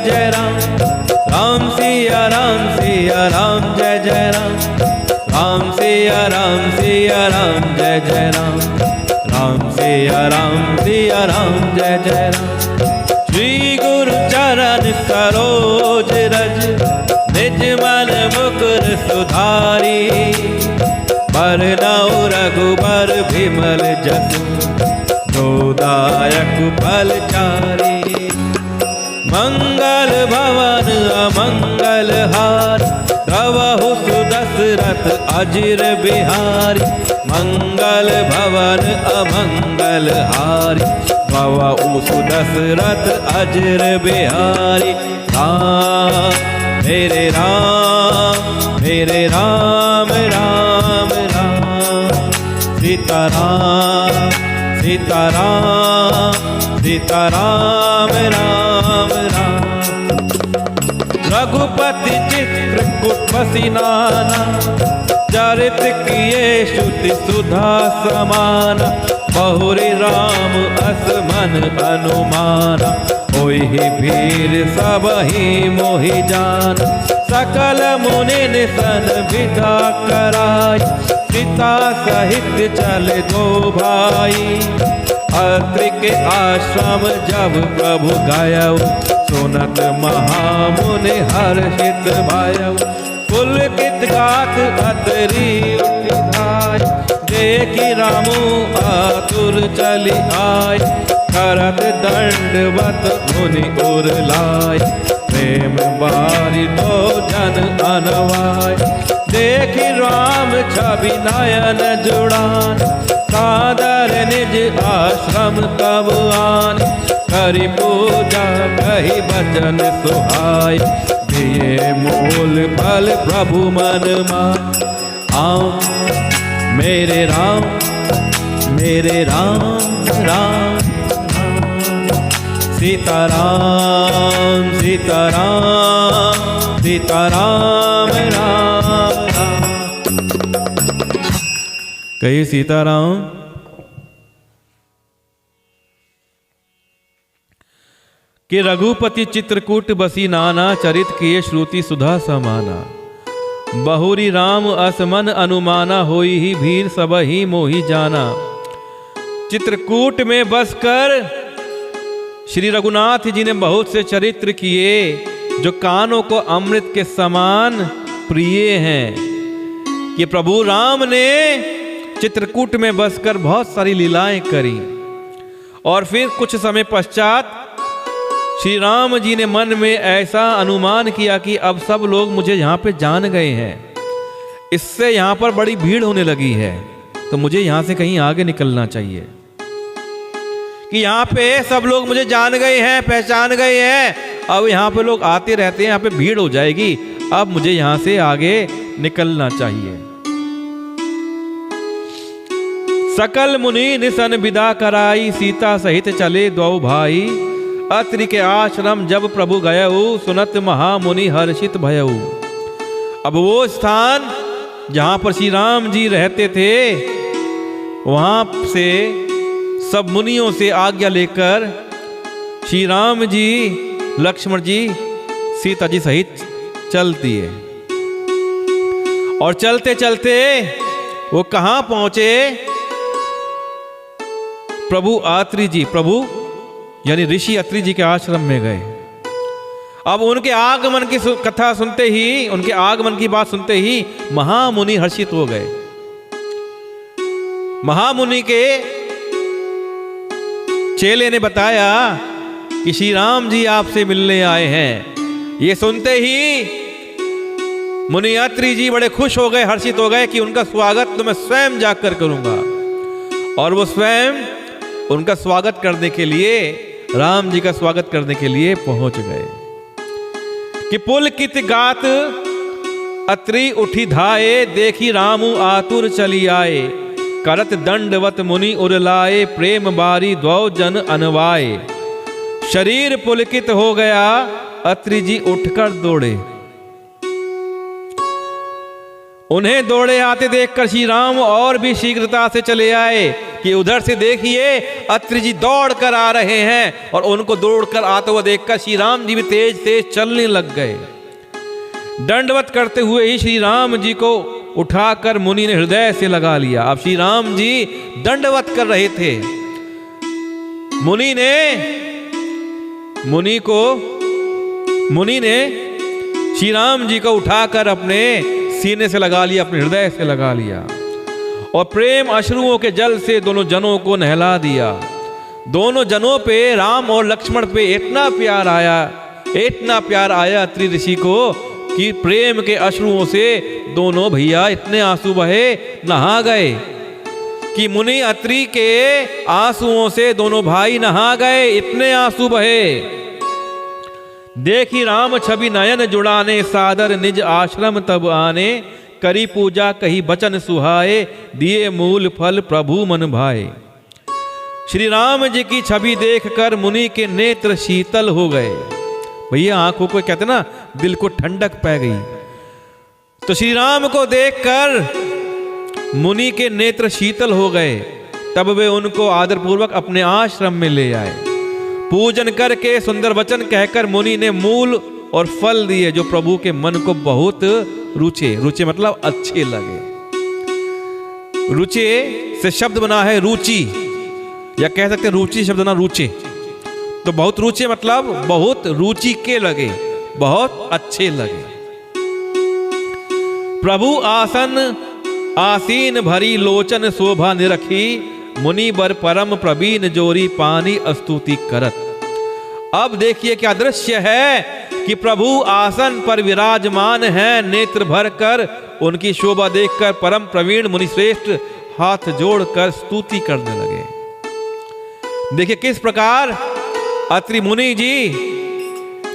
जय राम, राम सिया राम जय जय राम, राम सिया राम जय जय राम, राम सिया राम जय जय राम। श्री गुरु चरण सरोज रज, निज मन मुकुर सुधारी, बरनउँ रघुबर बिमल जसु, जोदायक फलचारी। मंगल भवन अमंगल हार, द्रवहु सुदशरथ अजिर बिहारी, मंगल भवन अमंगल हारी, द्रवहु सुदशरथ अजिर बिहारी। राम मेरे राम राम राम, सीताराम सीताराम सीताराम राम राम। रघुपति चित्रकूट बसी नाना, चरित किए श्रुति सुधा समान, बहुरी राम असमन अनुमाना, होहि भीर सबहि मोहि जान, सकल मुनि निसन विदा कराई, सीता सहित चले दो भाई, अत्रि के आश्रम जब प्रभु गयउ, सुनत महामुनि हर्षित भयउ, पुलकित गात अतरी उठि धाय, देखि रामु आतुर चली आय, करत दंडवत मुनि उर लाय, प्रेम बारि दो जन अनवाय, देखि राम छवि नयन जुड़ान, सादर निज आश्रम तब आन, करि पूजा कहि वचन सुहाय, दिए मूल फल प्रभु मन मान। आम मेरे राम राम, सीताराम सीताराम सीताराम राम राम। कहिए सीताराम। कि रघुपति चित्रकूट बसी नाना, चरित किए श्रुति सुधा समाना, बहुरी राम असमन अनुमाना, होई ही भीर सबहि मोहि जाना। चित्रकूट में बसकर श्री रघुनाथ जी ने बहुत से चरित्र किए जो कानों को अमृत के समान प्रिय हैं। कि प्रभु राम ने चित्रकूट में बसकर बहुत सारी लीलाएं करी, और फिर कुछ समय पश्चात श्री राम जी ने मन में ऐसा अनुमान किया कि अब सब लोग मुझे यहाँ पे जान गए हैं, इससे यहाँ पर बड़ी भीड़ होने लगी है, तो मुझे यहाँ से कहीं आगे निकलना चाहिए। कि यहाँ पे सब लोग मुझे जान गए हैं, पहचान गए हैं, अब यहाँ पे लोग आते रहते हैं, यहाँ पे भीड़ हो जाएगी, अब मुझे यहाँ से आगे निकलना चाहिए। सकल मुनि निसन विदा कराई, सीता सहित चले दो भाई, अत्रि के आश्रम जब प्रभु गयउ, सुनत महामुनि हर्षित भयउ। अब वो स्थान जहाँ पर श्री राम जी रहते थे, वहाँ से सब मुनियों से आज्ञा लेकर श्री राम जी लक्ष्मण जी सीता जी सहित चल दिए। और चलते चलते वो कहाँ पहुंचे? प्रभु अत्रि जी, प्रभु यानी ऋषि अत्रि जी के आश्रम में गए। अब उनके आगमन की कथा सुनते ही, उनके आगमन की बात सुनते ही महामुनि हर्षित हो गए। महामुनि के चेले ने बताया कि श्री राम जी आपसे मिलने आए हैं। ये सुनते ही मुनि अत्रि जी बड़े खुश हो गए, हर्षित हो गए कि उनका स्वागत तो मैं स्वयं जाकर करूंगा। और वो स्वयं उनका स्वागत करने के लिए, राम जी का स्वागत करने के लिए पहुंच गए। कि पुलकित गात अत्रि उठी धाये, देखी रामु आतुर चली आए, करत दंडवत मुनि उरलाए, प्रेम बारी द्वौ जन अनवाए। शरीर पुलकित हो गया, अत्रि जी उठकर दौड़े। उन्हें दौड़े आते देखकर श्री राम और भी शीघ्रता से चले आए, कि उधर से देखिए अत्रि जी दौड़ कर आ रहे हैं, और उनको दौड़कर आते हुए देखकर श्री राम जी भी तेज तेज चलने लग गए। दंडवत करते हुए ही श्री राम जी को उठाकर मुनि ने हृदय से लगा लिया। अब श्री राम जी दंडवत कर रहे थे, मुनि ने श्री राम जी को उठाकर अपने सीने से लगा लिया, अपने हृदय से लगा लिया, और प्रेम अश्रुओं के जल से दोनों जनों को नहला दिया। दोनों जनों पे, राम और लक्ष्मण पे इतना प्यार आया अत्रि ऋषि को कि प्रेम के अश्रुओं से दोनों भैया इतने आंसू बहे, नहा गए कि मुनि अत्रि के आंसुओं से दोनों भाई नहा गए, इतने आंसू बहे। देखी राम छवि नयन जुड़ाने, सादर निज आश्रम तब आने, करी पूजा कही बचन सुहाए, दिए मूल फल प्रभु मन भाए। श्री राम जी की छवि देखकर मुनि के नेत्र शीतल हो गए। भैया आंखों को कहते ना, दिल को ठंडक पै गई। तो श्री राम को देखकर मुनि के नेत्र शीतल हो गए। तब वे उनको आदरपूर्वक अपने आश्रम में ले आए। पूजन करके सुंदर वचन कहकर मुनि ने मूल और फल दिए, जो प्रभु के मन को बहुत रुचे मतलब अच्छे लगे। रुचे से शब्द बना है रुचि, या कह सकते रुचि शब्द ना रुचे, तो बहुत रुचे मतलब बहुत रुचि के लगे, बहुत अच्छे लगे। प्रभु आसीन भरी लोचन शोभा निरखी, मुनि बर परम प्रवीण जोरी पानी स्तुति करत। अब देखिए क्या दृश्य है कि प्रभु आसन पर विराजमान हैं, नेत्र भर कर उनकी शोभा देखकर परम प्रवीण मुनि श्रेष्ठ हाथ जोड़कर स्तुति करने लगे। देखिए किस प्रकार अत्रि मुनि जी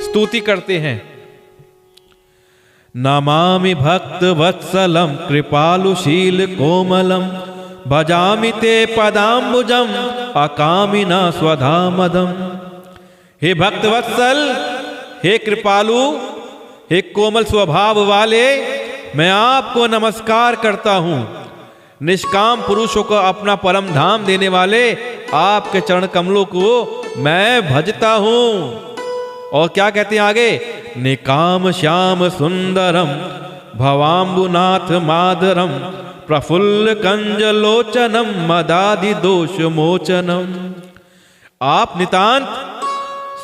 स्तुति करते हैं। नमामि भक्त वत्सलम कृपालुशील कोमलम, भजामि ते पदाम्बुजम अकामिना स्वधामदम। हे भक्त वत्सल, हे कृपालु, हे कोमल स्वभाव वाले, मैं आपको नमस्कार करता हूं। निष्काम पुरुषों को अपना परम धाम देने वाले आपके चरण कमलों को मैं भजता हूं। और क्या कहते हैं आगे, निकाम श्याम सुंदरम भवाम्बुनाथ मादरम, प्रफुल्ल कंजलोचनम मदादि दोष मोचनम। आप नितांत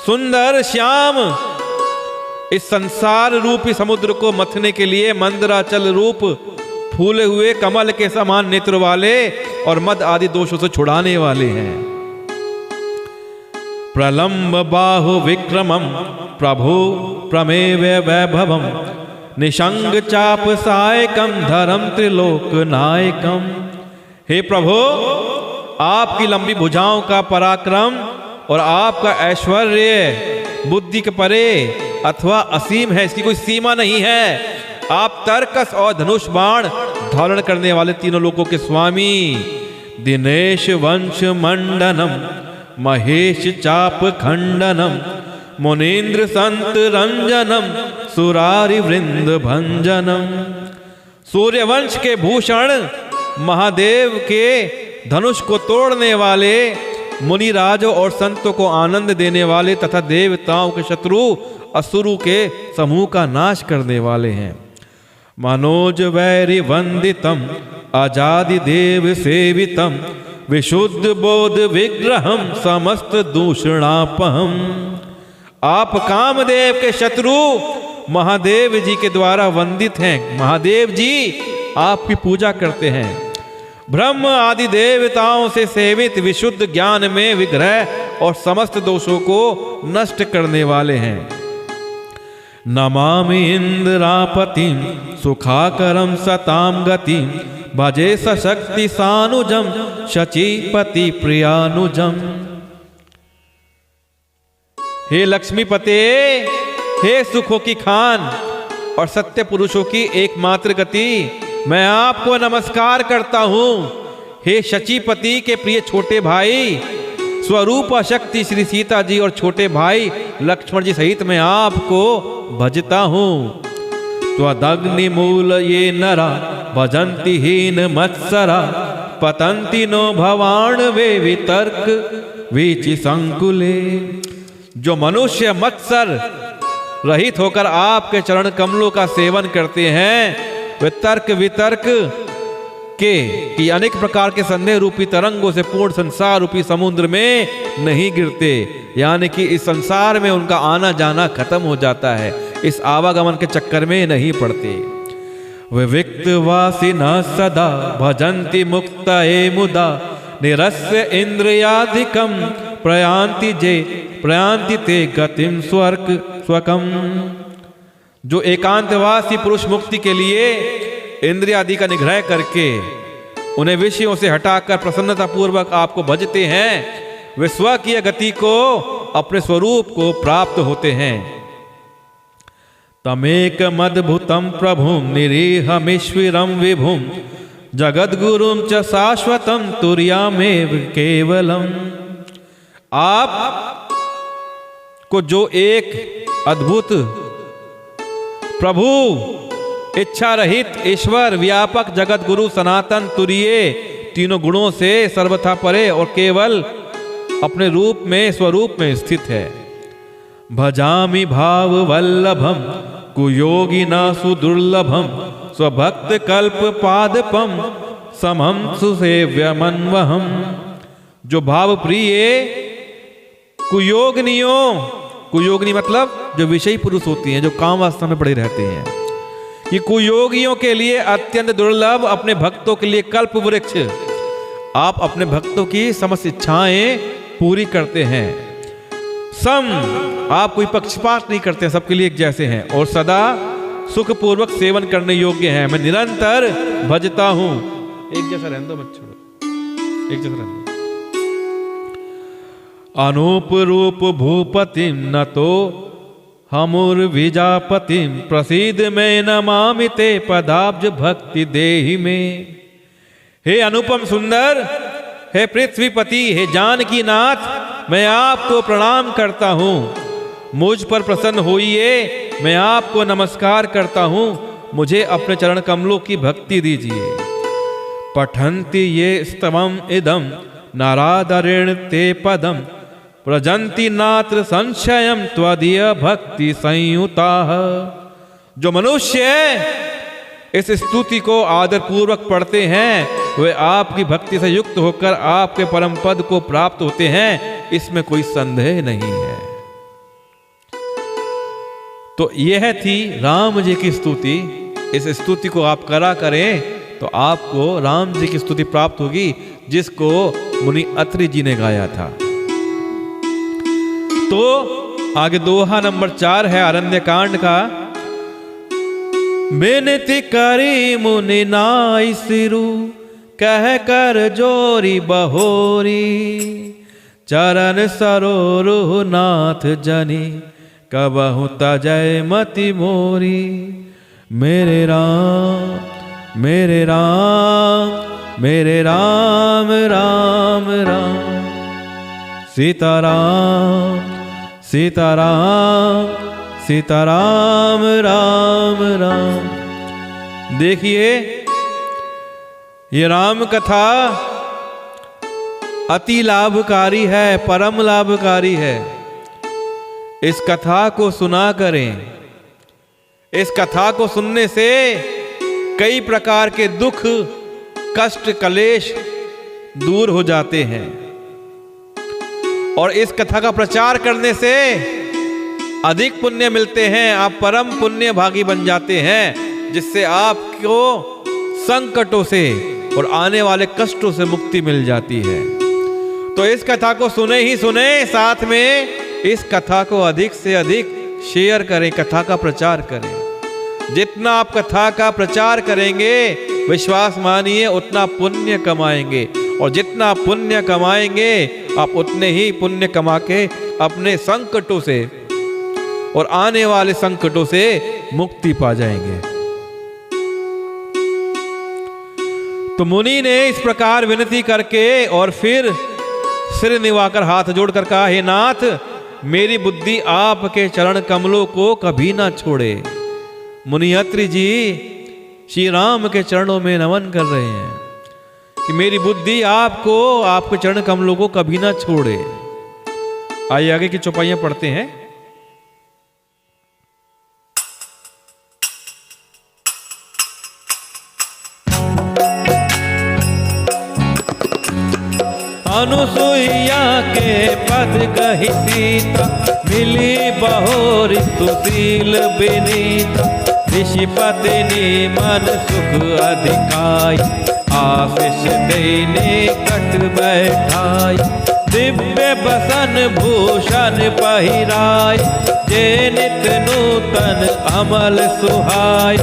सुंदर श्याम, इस संसार रूपी समुद्र को मथने के लिए मंदराचल रूप फूले हुए कमल के समान नेत्र वाले और मद आदि दोषों से छुड़ाने वाले हैं। प्रलंब बाहु विक्रमम प्रभु प्रमेव वैभवम, निशंग चाप सायकम धरम त्रिलोक नायकम। हे प्रभु, आपकी लंबी भुजाओं का पराक्रम और आपका ऐश्वर्य बुद्धि के परे अथवा असीम है, इसकी कोई सीमा नहीं है। आप तर्कस और धनुष बाण धारण करने वाले तीनों लोकों के स्वामी। दिनेश वंश मंडनम महेश चाप खंडनम, मुनीन्द्र संत रंजनम सुरारि वृंद भंजनम। सूर्यवंश के भूषण, महादेव के धनुष को तोड़ने वाले, मुनि राजों और संतों को आनंद देने वाले तथा देवताओं के शत्रु असुरु के समूह का नाश करने वाले हैं। मनोज वैरि वंदितम आजादि देव सेवितम, विशुद्ध बोध विग्रहम समस्त दूषणापहम। आप कामदेव के शत्रु महादेव जी के द्वारा वंदित हैं। महादेव जी आपकी पूजा करते हैं। ब्रह्म आदि देवताओं से सेवित, विशुद्ध ज्ञान में विग्रह और समस्त दोषों को नष्ट करने वाले हैं। नमामि इंद्रापतिम सुखाकरम सताम गतिम, भजे सशक्ति सानुजम शचीपति प्रियानुजम। हे लक्ष्मीपते, हे सुखों की खान और सत्य पुरुषों की एकमात्र गति, मैं आपको नमस्कार करता हूं। हे शचीपति के प्रिय छोटे भाई, स्वरूप शक्ति श्री सीता जी और छोटे भाई लक्ष्मण जी सहित मैं आपको भजता हूं। त्वदग्नि मूल ये नरा भजंती हीन मत्सरा, पतंती नो भवान वे वितर्क वीचि संकुले। जो मनुष्य मत्सर रहित होकर आपके चरण कमलों का सेवन करते हैं वे तर्क वितर्क के कि अनेक प्रकार के संदेह रूपी तरंगों से पूर्ण संसार रूपी समुद्र में नहीं गिरते, यानी कि इस संसार में उनका आना जाना खत्म हो जाता है, इस आवागमन के चक्कर में नहीं पड़ते। विविक्तवासी न सदा भजन्ति मुक्त मुदा निरस्य इंद्रियाधिकम प्रयांति ते गतिम स्वकम। जो एकांतवासी पुरुष मुक्ति के लिए इंद्रिय आदि का निग्रह करके उन्हें विषयों से हटाकर प्रसन्नता पूर्वक आपको भजते हैं, वे स्वकीय गति को अपने स्वरूप को प्राप्त होते हैं। तमेक मद्भुतम प्रभुम निरीहमीश्वरम विभुम जगद्गुरुम च शाश्वतम तुर्यामेव केवलम। आप को जो एक अद्भुत प्रभु, इच्छा रहित ईश्वर, व्यापक जगत गुरु, सनातन तुरीय, तीनों गुणों से सर्वथा परे और केवल अपने रूप में स्वरूप में स्थित है। भजामि भाव वल्लभम कुयोगिना सुदुर्लभम स्वभक्त कल्प पादपम समम सुसेव्यमन्वहम। जो भाव प्रिय कुयोगिनियों, कुयोगिनी मतलब जो विषयी पुरुष होती हैं, जो काम वासना में पड़े रहते हैं, कि कुयोगियों के लिए अत्यंत दुर्लभ, अपने भक्तों के लिए कल्प वृक्ष। आप अपने भक्तों की समस्त इच्छाएं पूरी करते हैं। सम, आप कोई पक्षपात नहीं करते, सबके लिए एक जैसे हैं और सदा सुखपूर्वक सेवन करने योग्य हैं। मैं निरंतर भजता हूं। एक जैसा रहने दो, मत छोड़ो, एक जैसा रहने दो। अनूप रूप भूपतिम न तो हमुर विजापतिम प्रसिद्ध में नमामि ते पदाब्ज भक्ति देहि में। हे अनुपम सुंदर, हे पृथ्वीपति, हे जानकी नाथ, मैं आपको प्रणाम करता हूँ। मुझ पर प्रसन्न होइए, मैं आपको नमस्कार करता हूँ। मुझे अपने चरण कमलों की भक्ति दीजिए। पठन्ति ये स्तवम इदम नारादरेण ते पदम प्रजंति नात्र संशयम त्वदीय भक्ति संयुता। जो मनुष्य इस स्तुति को आदर पूर्वक पढ़ते हैं वे आपकी भक्ति से युक्त होकर आपके परम पद को प्राप्त होते हैं, इसमें कोई संदेह नहीं है। तो यह थी राम जी की स्तुति। इस स्तुति को आप करा करें तो आपको राम जी की स्तुति प्राप्त होगी, जिसको मुनि अत्रि जी ने गाया था। तो आगे दोहा नंबर 4 है अरण्य कांड का। बेनती करी मुनि नाई सिरु कह कर जोरी बहोरी चरण सरोरु नाथ जनी कबहु तजय मति मोरी। मेरे राम मेरे राम मेरे राम राम राम सीताराम सीताराम सीताराम राम राम। देखिए ये राम कथा अति लाभकारी है, परम लाभकारी है। इस कथा को सुना करें। इस कथा को सुनने से कई प्रकार के दुख, कष्ट, कलेश दूर हो जाते हैं और इस कथा का प्रचार करने से अधिक पुण्य मिलते हैं। आप परम पुण्य भागी बन जाते हैं, जिससे आपको संकटों से और आने वाले कष्टों से मुक्ति मिल जाती है। तो इस कथा को सुने ही सुने, साथ में इस कथा को अधिक से अधिक शेयर करें, कथा का प्रचार करें। जितना आप कथा का प्रचार करेंगे, विश्वास मानिए उतना पुण्य कमाएंगे, और जितना पुण्य कमाएंगे आप उतने ही पुण्य कमा के अपने संकटों से और आने वाले संकटों से मुक्ति पा जाएंगे। तो मुनि ने इस प्रकार विनती करके और फिर सिर निवाकर हाथ जोड़कर कहा, हे नाथ, मेरी बुद्धि आपके चरण कमलों को कभी ना छोड़े। मुनि अत्रि जी श्री राम के चरणों में नमन कर रहे हैं कि मेरी बुद्धि आपको, आपके चरण कमलों को कभी ना छोड़े। आइए आगे की चौपाइयां पढ़ते हैं। अनुसुईया के पद गहि सीता, मिली बहोरी सुशील विनीता। ऋषि पत्नी मन सुख अधिकाई, आशीष देने कट बैठाई। दिव्य बसन भूषण पहिराय, जे नित नूतन अमल सुहाय।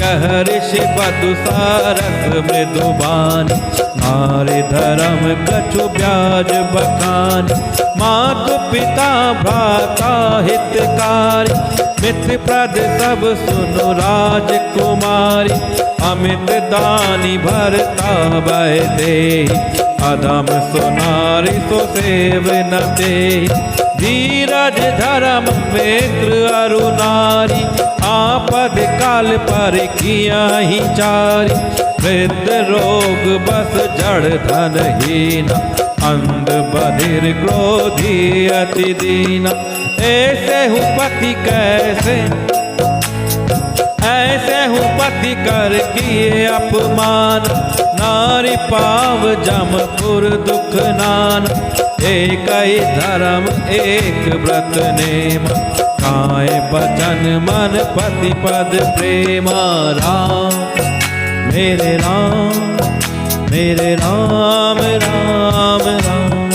कह ऋषि बधु सारस मृदुबानी, नारी धर्म कछु ब्याज बखानी। मातु पिता भ्राता हितकारी, मित्र प्रद सब सुनु राजकुमारी। अमित दानी भरता भय देहि, अधम सुनारी सो सेव न देहि। धीरज धर्म मित्र अरु नारी, आपद काल पर किया ही चारी। वृद्ध रोग बस जड़ धन हीना, अंध बधिर क्रोधी अति दीना। ऐसे हूँ पति कैसे, ऐसे हूँ पति कर किए अपमान। नारी पाव जमपुर दुख नान, एक ही धर्म एक व्रत नेम। काय बचन मन पति पद प्रेमा। राम मेरे राम, मेरे राम राम राम।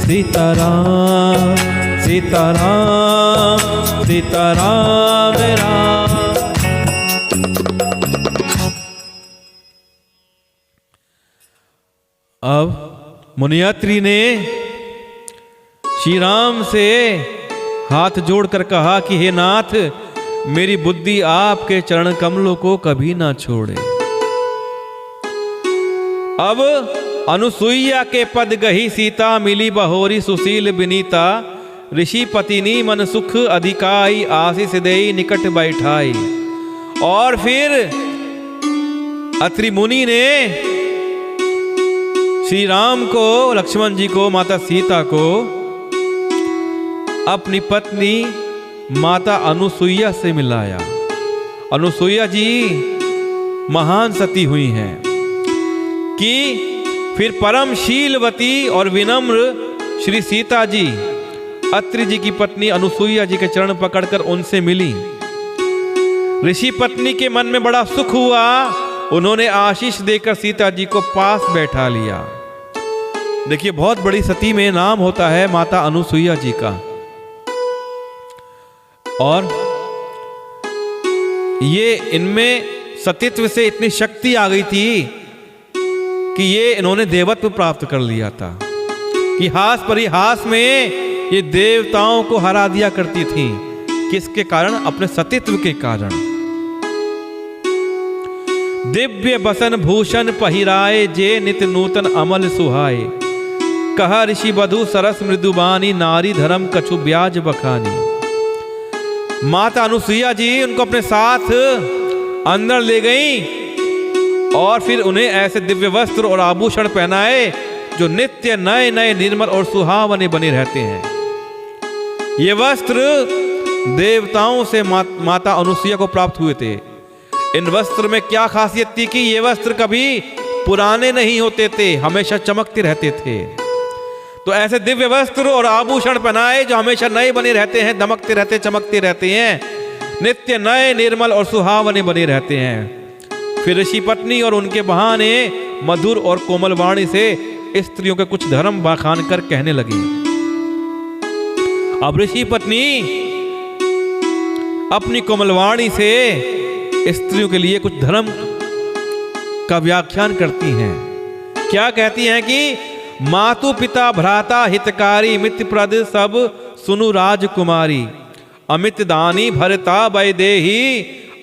सीता राम, सीता राम, सीता राम राम। अब मुनियात्री ने श्री राम से हाथ जोड़कर कहा कि हे नाथ, मेरी बुद्धि आपके चरण कमलों को कभी ना छोड़े। अब अनुसुईया के पद गही सीता, मिली बहोरी सुशील विनीता। ऋषि पतिनी मन सुख अधिकाई, आशीष देई निकट बैठाई। और फिर अत्रि मुनि ने श्री राम को, लक्ष्मण जी को, माता सीता को अपनी पत्नी माता अनुसुईया से मिलाया। अनुसुईया जी महान सती हुई हैं कि फिर परम शीलवती और विनम्र श्री सीता जी अत्रि जी की पत्नी अनुसुईया जी के चरण पकड़कर उनसे मिली। ऋषि पत्नी के मन में बड़ा सुख हुआ, उन्होंने आशीष देकर सीता जी को पास बैठा लिया। देखिए, बहुत बड़ी सती में नाम होता है माता अनुसुईया जी का। और ये इनमें सतीत्व से इतनी शक्ति आ गई थी कि ये इन्होंने देवत्व प्राप्त कर लिया था कि हास परिहास में ये देवताओं को हरा दिया करती थी। किसके कारण? अपने सतीत्व के कारण। दिव्य बसन भूषण पहिराए, जे नित नूतन अमल सुहाए। कहा ऋषि बधु सरस मृदुबानी, नारी धर्म कछु ब्याज बखानी। माता अनुसुईया जी उनको अपने साथ अंदर ले गईं और फिर उन्हें ऐसे दिव्य वस्त्र और आभूषण पहनाए जो नित्य नए नए निर्मल और सुहावने बने रहते हैं। ये वस्त्र देवताओं से माता अनुसुईया को प्राप्त हुए थे। इन वस्त्र में क्या खासियत थी कि ये वस्त्र कभी पुराने नहीं होते थे, हमेशा चमकते रहते थे। तो ऐसे दिव्य वस्त्र और आभूषण पहनाए जो हमेशा नए बने रहते हैं, दमकते रहते, चमकते रहते हैं, नित्य नए निर्मल और सुहावने बने रहते हैं। फिर ऋषि पत्नी और उनके बहाने मधुर और कोमल वाणी से स्त्रियों के कुछ धर्म बखान कर कहने लगी। अब ऋषि पत्नी अपनी कोमल वाणी से स्त्रियों के लिए कुछ धर्म का व्याख्यान करती हैं। क्या कहती हैं कि मातु पिता भ्राता हितकारी, मित्र प्रद सब सुनु राजकुमारी। अमित दानी भरता वैदेही,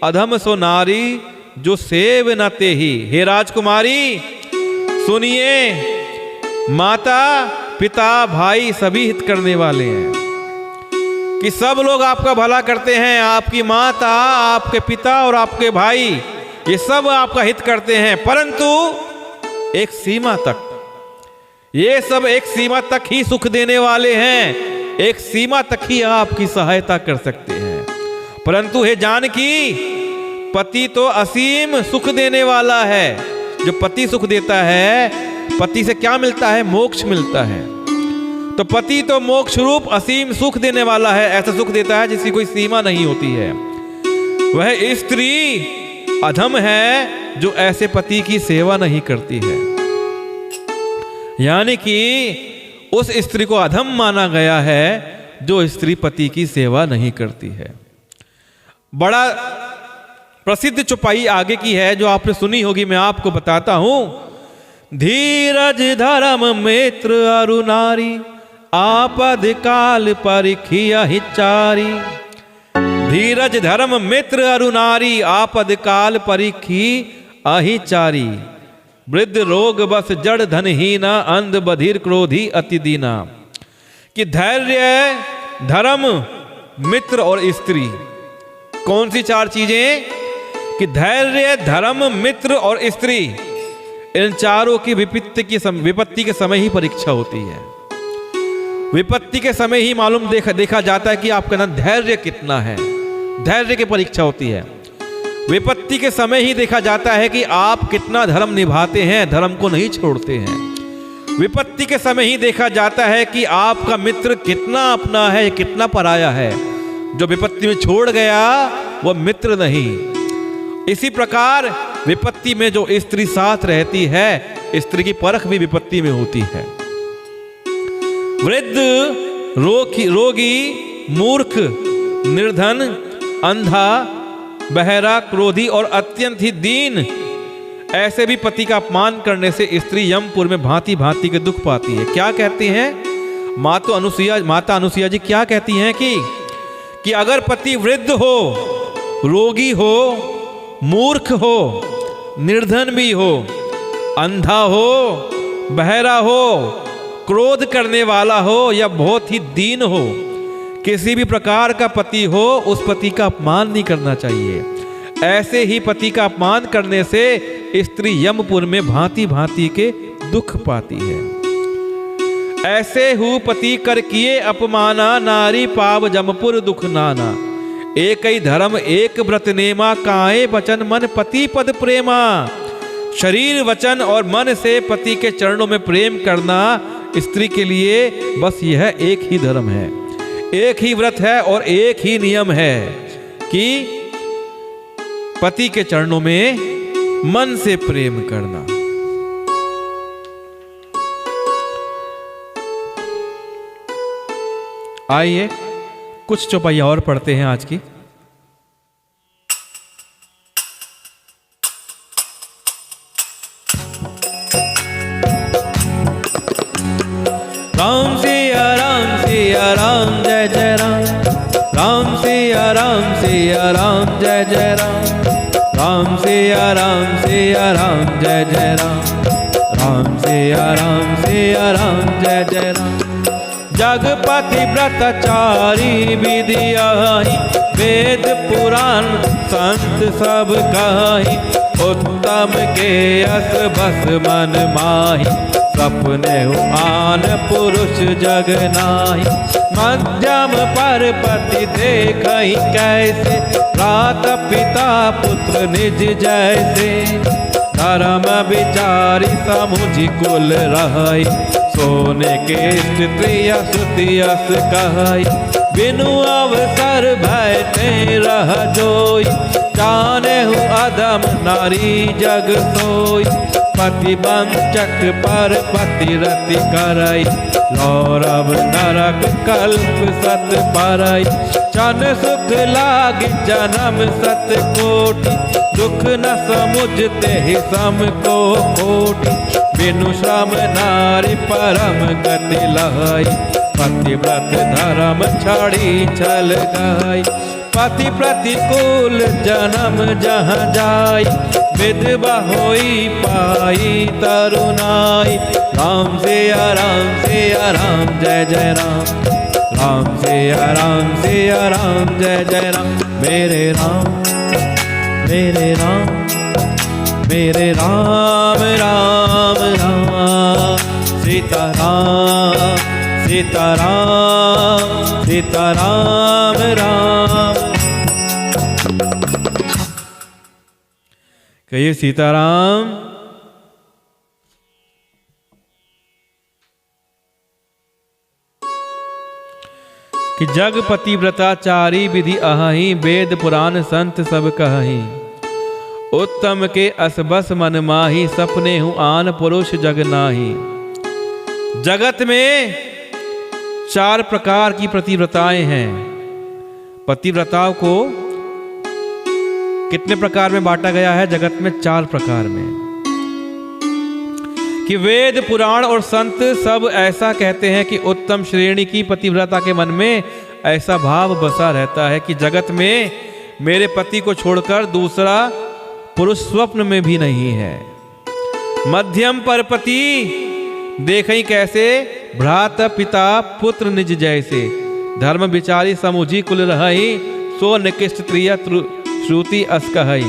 अधम सो नारी जो सेव न तेहि। हे राजकुमारी सुनिए, माता पिता भाई सभी हित करने वाले हैं कि सब लोग आपका भला करते हैं। आपकी माता, आपके पिता और आपके भाई ये सब आपका हित करते हैं, परंतु एक सीमा तक। ये सब एक सीमा तक ही सुख देने वाले हैं, एक सीमा तक ही आपकी सहायता कर सकते हैं। परंतु हे जानकी, पति तो असीम सुख देने वाला है। जो पति सुख देता है, पति से क्या मिलता है? मोक्ष मिलता है। तो पति तो मोक्ष रूप असीम सुख देने वाला है, ऐसा सुख देता है जिसकी कोई सीमा नहीं होती है। वह स्त्री अधम है जो ऐसे पति की सेवा नहीं करती है। यानी कि उस स्त्री को अधम माना गया है जो स्त्री पति की सेवा नहीं करती है। बड़ा प्रसिद्ध चौपाई आगे की है जो आपने सुनी होगी, मैं आपको बताता हूं। धीरज धर्म मित्र अरु नारी, आपद काल परिखिया हिचारी। धीरज धर्म मित्र अरु नारी, आपद काल परिखी अहिचारी। वृद्ध रोग बस जड़ धनहीना, अंध बधिर क्रोधी अति दीना। कि धैर्य, धर्म, मित्र और स्त्री, कौन सी चार चीजें? कि धैर्य, धर्म, मित्र और स्त्री, इन चारों की विपत्ति के समय ही परीक्षा होती है। विपत्ति के समय ही मालूम देखा जाता है कि आपका ना धैर्य कितना है। धैर्य की परीक्षा होती है। विपत्ति के समय ही देखा जाता है कि आप कितना धर्म निभाते हैं, धर्म को नहीं छोड़ते हैं। विपत्ति के समय ही देखा जाता है कि आपका मित्र कितना अपना है, कितना पराया है। जो विपत्ति में छोड़ गया वह मित्र नहीं। इसी प्रकार विपत्ति में जो स्त्री साथ रहती है, स्त्री की परख भी विपत्ति में होती है। वृद्ध, रोगी, मूर्ख, निर्धन, अंधा, बहरा, क्रोधी और अत्यंत ही दीन, ऐसे भी पति का अपमान करने से स्त्री यमपुर में भांति भांति के दुख पाती है। क्या कहती हैं माता अनुसुईया जी? क्या कहती हैं कि अगर पति वृद्ध हो, रोगी हो, मूर्ख हो, निर्धन भी हो, अंधा हो, बहरा हो, क्रोध करने वाला हो या बहुत ही दीन हो, किसी भी प्रकार का पति हो, उस पति का अपमान नहीं करना चाहिए। ऐसे ही पति का अपमान करने से स्त्री यमपुर में भांति भांति के दुख पाती है। ऐसे हु पति कर किए अपमाना, नारी पाव जमपुर दुख नाना। एक ही धर्म एक व्रत नेमा, काहे वचन मन पति पद प्रेमा। शरीर, वचन और मन से पति के चरणों में प्रेम करना स्त्री के लिए बस यह एक ही धर्म है, एक ही व्रत है और एक ही नियम है कि पति के चरणों में मन से प्रेम करना। आइए कुछ चौपाइयां और पढ़ते हैं आज की। राम सिया राम सिया राम, जय जय राम। राम सिया राम सिया राम, जय जय राम। राम सिया राम सिया राम, जय जय राम। राम सिया राम सिया राम, जय जय राम। जगपति व्रतचारी विधियाहि, वेद पुराण संत सब कहि। उत्तम के यस बस मन माहि, सपने आन पुरुष जग नाहि। मध्यम पर पति देखहि कैसे, भ्रात पिता पुत्र निज जैसे। धर्म विचारी समुझि कुल रहै, सोने के स्त्रिय सुतियस कहै। बिनु अवसर भयते रह जोई, जानेहु अधम नारी जग सोई। पति वंचक पर पति रति करई, लौरव नरक कल्प सत परई। चन सुख लाग जन्म सत कोटि, दुख न समुझते ही सम को कोटि। बिनु श्रम नारी परम गति लहई, पतिव्रत धर्म छड़ी छल गई। पति प्रतिकूल जन्म जहाँ जाई, विधवा होई पाई तरुणाई। राम सिया राम, जय जय राम। राम सिया राम, जय जय राम। मेरे राम मेरे राम, मेरे राम राम सीताराम सीताराम सीताराम राम। कहिए सीताराम। कि जगपति व्रताचारी विधि अहि, वेद पुराण संत सब कहहि। उत्तम के असबस मन माही, सपने हूँ आन पुरुष जग नाही। जगत में 4 प्रकार की पतिव्रताएं हैं। पतिव्रताओं को कितने प्रकार में बांटा गया है? जगत में 4 प्रकार में। कि वेद पुराण और संत सब ऐसा कहते हैं कि उत्तम श्रेणी की पतिव्रता के मन में ऐसा भाव बसा रहता है कि जगत में मेरे पति को छोड़कर दूसरा पुरुष स्वप्न में भी नहीं है। मध्यम पर पति देखई कैसे, भ्रात पिता पुत्र निज जैसे। धर्म विचारी समुझी कुल रहई, सो निकृष्ट त्रिय श्रुति अस कहई।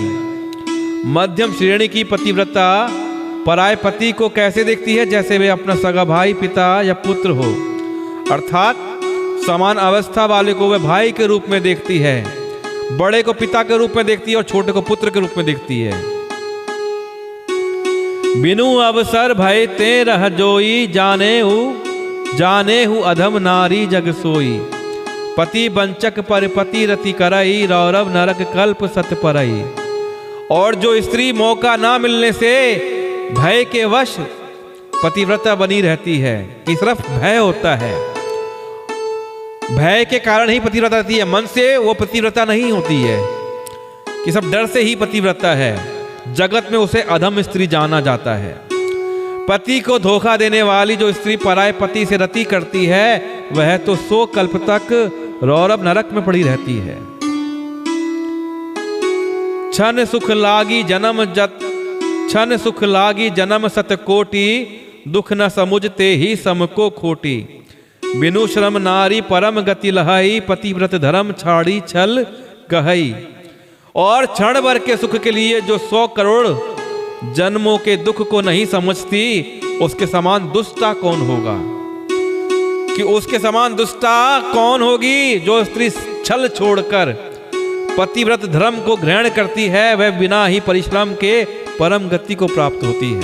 मध्यम श्रेणी की पतिव्रता पराय पति को कैसे देखती है? जैसे वे अपना सगा भाई, पिता या पुत्र हो। अर्थात समान अवस्था वाले को वह भाई के रूप में देखती है, बड़े को पिता के रूप में देखती है और छोटे को पुत्र के रूप में देखती है। बिनु अवसर भय ते रह जोई, जाने हूँ अधम नारी जग सोई। पति वंचक पर पति रति करई, रौरव नरक कल्प सत परई। और जो स्त्री मौका ना मिलने से भय के वश पतिव्रता बनी रहती है, कि सिर्फ भय होता है, भय के कारण ही पतिव्रता रहती है, मन से वो पतिव्रता नहीं होती है, कि सब डर से ही पतिव्रता है। जगत में उसे अधम स्त्री जाना जाता है। पति को धोखा देने वाली जो स्त्री पराय पति से रति करती है, वह तो 100 कल्प तक रौरव नरक में पड़ी रहती है। क्षण सुख लागी जन्म सत कोटि, दुख न समुझते ही सम को खोटी। बिनु श्रम नारी परम गति लहाई, पतिव्रत धर्म छाड़ी छल कहई। और क्षण भर के सुख के लिए जो 100 करोड़ जन्मों के दुख को नहीं समझती, उसके समान दुष्टा कौन होगा? कि उसके समान दुष्टा कौन होगी? जो स्त्री छल छोड़कर पतिव्रत धर्म को ग्रहण करती है, वह बिना ही परिश्रम के परम गति को प्राप्त होती है।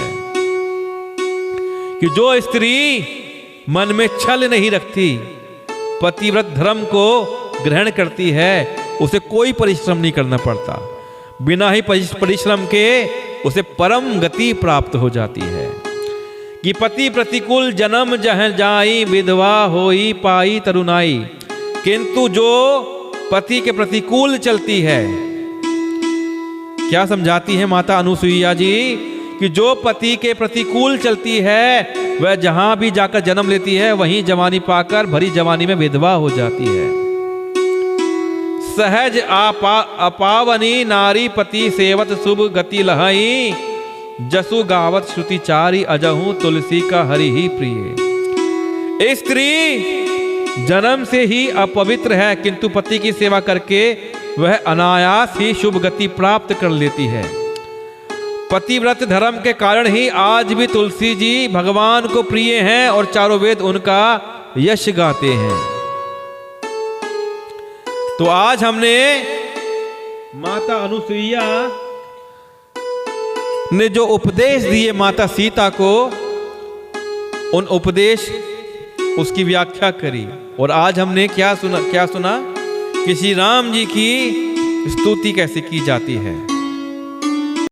कि जो स्त्री मन में छल नहीं रखती, पतिव्रत धर्म को ग्रहण करती है, उसे कोई परिश्रम नहीं करना पड़ता। बिना ही परिश्रम के उसे परम गति प्राप्त हो जाती है। कि पति प्रतिकूल जन्म जह जाई, विधवा होई पाई तरुणाई। किंतु जो पति के प्रतिकूल चलती है, क्या समझाती है माता अनुसुईया जी? कि जो पति के प्रतिकूल चलती है, वह जहां भी जाकर जन्म लेती है, वहीं जवानी पाकर भरी जवानी में विधवा हो जाती है। सहज अपावनी नारी पति सेवत शुभ गति लहाई, जसु गावत श्रुति चारी अजहू तुलसी का हरि ही प्रिय। स्त्री जन्म से ही अपवित्र है, किंतु पति की सेवा करके वह अनायास ही शुभ गति प्राप्त कर लेती है। पतिव्रत धर्म के कारण ही आज भी तुलसी जी भगवान को प्रिय हैं और चारों वेद उनका यश गाते हैं। तो आज हमने माता अनुसुईया ने जो उपदेश दिए माता सीता को, उन उपदेश उसकी व्याख्या करी। और आज हमने क्या सुना कि श्री राम जी की स्तुति कैसे की जाती है।